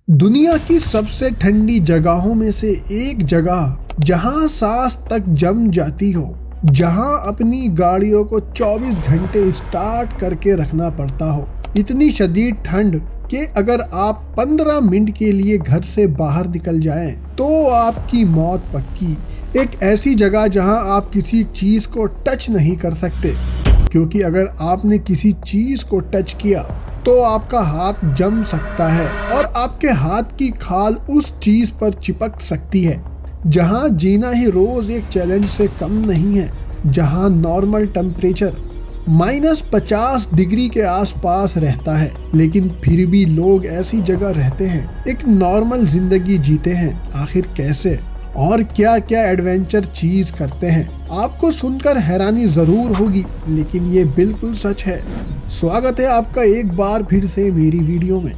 दुनिया की सबसे ठंडी जगहों में से एक जगह जहां सांस तक जम जाती हो, जहां अपनी गाड़ियों को 24 घंटे स्टार्ट करके रखना पड़ता हो। इतनी शदीद ठंड कि अगर आप 15 मिनट के लिए घर से बाहर निकल जाएं तो आपकी मौत पक्की। एक ऐसी जगह जहां आप किसी चीज को टच नहीं कर सकते, क्योंकि अगर आपने किसी चीज को टच किया तो आपका हाथ जम सकता है और आपके हाथ की खाल उस चीज पर चिपक सकती है। जहां जीना ही रोज एक चैलेंज से कम नहीं है, जहां नॉर्मल टेम्परेचर -50 डिग्री के आसपास रहता है, लेकिन फिर भी लोग ऐसी जगह रहते हैं, एक नॉर्मल जिंदगी जीते हैं। आखिर कैसे और क्या क्या एडवेंचर चीज करते हैं? आपको सुनकर हैरानी जरूर होगी, लेकिन ये बिल्कुल सच है। स्वागत है आपका एक बार फिर से मेरी वीडियो में।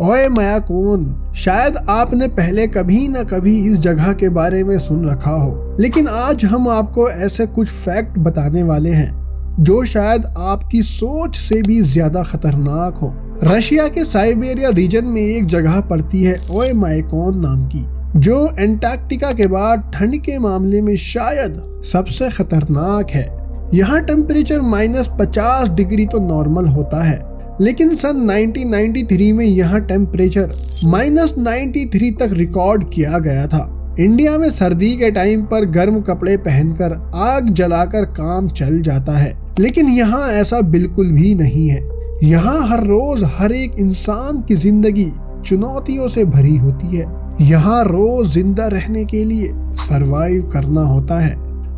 ओए माया कौन, शायद आपने पहले कभी न कभी इस जगह के बारे में सुन रखा हो, लेकिन आज हम आपको ऐसे कुछ फैक्ट बताने वाले हैं जो शायद आपकी सोच से भी ज्यादा खतरनाक हो। रशिया के साइबेरिया रीजन में एक जगह पड़ती है ओए मायकॉन नाम की, जो एंटार्क्टिका के बाद ठंड के मामले में शायद सबसे खतरनाक है। यहाँ टेम्परेचर -50 डिग्री तो नॉर्मल होता है, लेकिन सन 1993 में यहाँ टेम्परेचर -93 तक रिकॉर्ड किया गया था। इंडिया में सर्दी के टाइम पर गर्म कपड़े पहनकर आग जलाकर काम चल जाता है, लेकिन यहाँ ऐसा बिल्कुल भी नहीं है। यहाँ हर रोज हर एक इंसान की जिंदगी चुनौतियों से भरी होती है। यहाँ रोज जिंदा रहने के लिए सरवाइव करना होता है।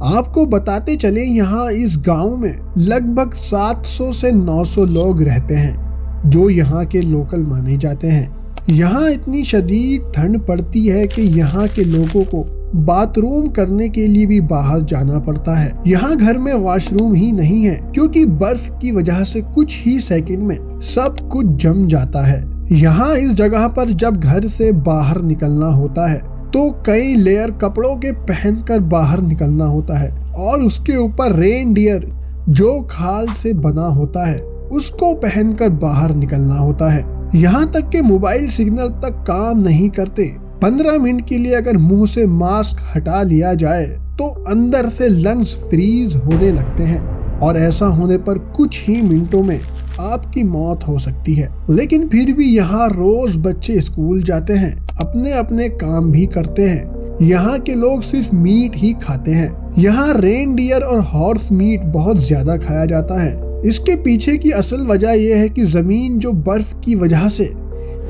आपको बताते चले, यहाँ इस गांव में लगभग 700 से 900 लोग रहते हैं जो यहाँ के लोकल माने जाते हैं। यहाँ इतनी शदीद ठंड पड़ती है कि यहाँ के लोगों को बाथरूम करने के लिए भी बाहर जाना पड़ता है। यहाँ घर में वॉशरूम ही नहीं है, क्योंकि बर्फ की वजह से कुछ ही सेकंड में सब कुछ जम जाता है। यहाँ इस जगह पर जब घर से बाहर निकलना होता है तो कई लेयर कपड़ों के पहनकर बाहर निकलना होता है, और उसके ऊपर रेनडियर जो खाल से बना होता है उसको पहनकर बाहर निकलना होता है। यहाँ तक कि मोबाइल सिग्नल तक काम नहीं करते। 15 मिनट के लिए अगर मुंह से मास्क हटा लिया जाए तो अंदर से लंग्स फ्रीज होने लगते हैं, और ऐसा होने पर कुछ ही मिनटों में आपकी मौत हो सकती है। लेकिन फिर भी यहाँ रोज बच्चे स्कूल जाते हैं, अपने अपने काम भी करते हैं। यहाँ के लोग सिर्फ मीट ही खाते हैं। यहाँ रेनडियर और हॉर्स मीट बहुत ज्यादा खाया जाता है। इसके पीछे की असल वजह यह है कि जमीन जो बर्फ की वजह से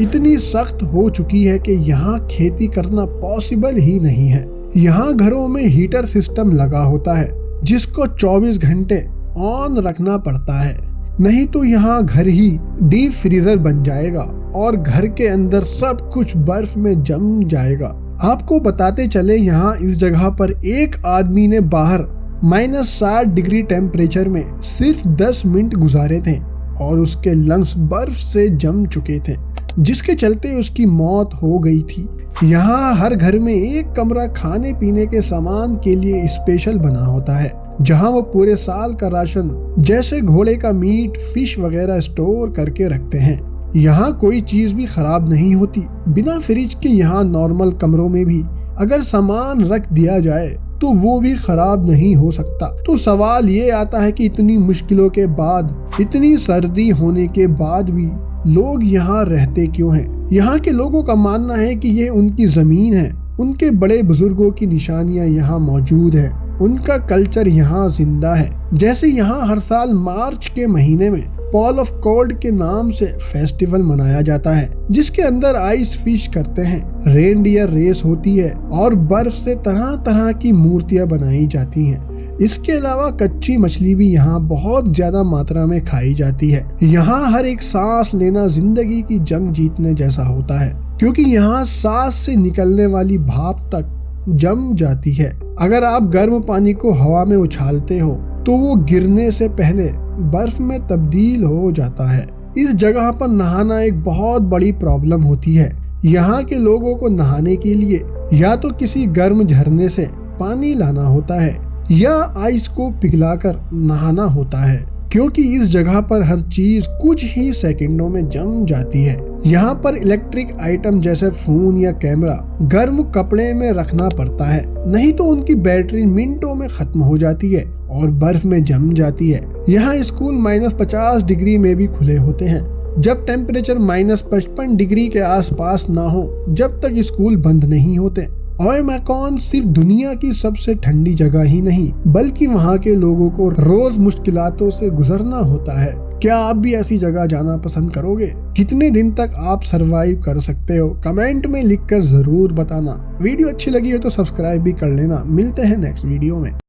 इतनी सख्त हो चुकी है कि यहाँ खेती करना पॉसिबल ही नहीं है। यहाँ घरों में हीटर सिस्टम लगा होता है जिसको 24 घंटे ऑन रखना पड़ता है, नहीं तो यहाँ घर ही डीप फ्रीजर बन जाएगा और घर के अंदर सब कुछ बर्फ में जम जाएगा। आपको बताते चले, यहाँ इस जगह पर एक आदमी ने बाहर -60 डिग्री टेम्परेचर में सिर्फ 10 मिनट गुजारे थे और उसके लंग्स बर्फ से जम चुके थे, जिसके चलते उसकी मौत हो गई थी। यहाँ हर घर में एक कमरा खाने पीने के सामान के लिए स्पेशल बना होता है, जहाँ वो पूरे साल का राशन जैसे घोड़े का मीट, फिश वगैरह स्टोर करके रखते हैं। यहाँ कोई चीज भी खराब नहीं होती। बिना फ्रिज के यहाँ नॉर्मल कमरों में भी अगर सामान रख दिया जाए तो वो भी खराब नहीं हो सकता। तो सवाल ये आता है कि इतनी मुश्किलों के बाद, इतनी सर्दी होने के बाद भी लोग यहाँ रहते क्यों हैं? यहाँ के लोगों का मानना है कि ये उनकी जमीन है, उनके बड़े बुजुर्गों की निशानियां यहाँ मौजूद है, उनका कल्चर यहाँ जिंदा है। जैसे यहाँ हर साल मार्च के महीने में पॉल ऑफ कोल्ड के नाम से फेस्टिवल मनाया जाता है, जिसके अंदर आइस फिश करते हैं, रेनडियर रेस होती है और बर्फ से तरह तरह की मूर्तियां बनाई जाती हैं। इसके अलावा कच्ची मछली भी यहाँ बहुत ज्यादा मात्रा में खाई जाती है। यहाँ हर एक सांस लेना जिंदगी की जंग जीतने जैसा होता है, क्योंकि यहाँ सांस से निकलने वाली भाप तक जम जाती है। अगर आप गर्म पानी को हवा में उछालते हो तो वो गिरने से पहले बर्फ में तब्दील हो जाता है। इस जगह पर नहाना एक बहुत बड़ी प्रॉब्लम होती है। यहाँ के लोगों को नहाने के लिए या तो किसी गर्म झरने से पानी लाना होता है या आइस को पिघलाकर नहाना होता है। क्योंकि इस जगह पर हर चीज कुछ ही सेकंडों में जम जाती है। यहाँ पर इलेक्ट्रिक आइटम जैसे फोन या कैमरा गर्म कपड़े में रखना पड़ता है, नहीं तो उनकी बैटरी मिनटों में खत्म हो जाती है और बर्फ में जम जाती है। यहाँ स्कूल -50 डिग्री में भी खुले होते हैं, जब टेम्परेचर -55 डिग्री के आसपास ना हो, जब तक स्कूल बंद नहीं होते। ओयमेकॉन सिर्फ दुनिया की सबसे ठंडी जगह ही नहीं, बल्कि वहाँ के लोगों को रोज मुश्किलातों से गुजरना होता है। क्या आप भी ऐसी जगह जाना पसंद करोगे? कितने दिन तक आप सरवाइव कर सकते हो? कमेंट में लिखकर जरूर बताना। वीडियो अच्छी लगी हो तो सब्सक्राइब भी कर लेना। मिलते हैं नेक्स्ट वीडियो में।